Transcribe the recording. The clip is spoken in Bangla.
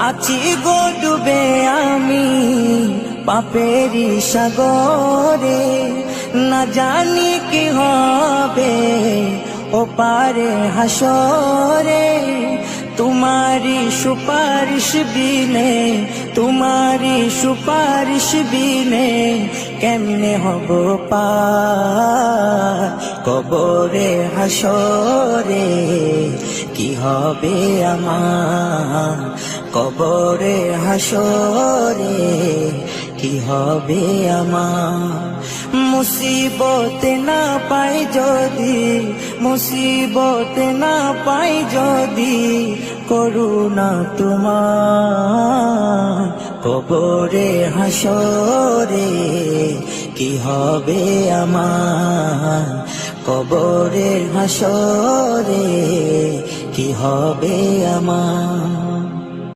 আছি গো ডুবে আমি পাপেরি সাগরে, না জানি কি হবে ও পারে হাসরে। তোমারি সুপারিশ বিনে, তোমারি সুপারিশ বিনে কেমনে হব পার কবরে হাসরে। কি হবে আমার কবরে হাসরে, কি হবে আমার। মুসিবতে না পাই যদি, মুসিবতে না পাই যদি করুণা তোমার কবরে হাসরে। কি হবে আমার কবরে হাসরে, কি হবে আমার।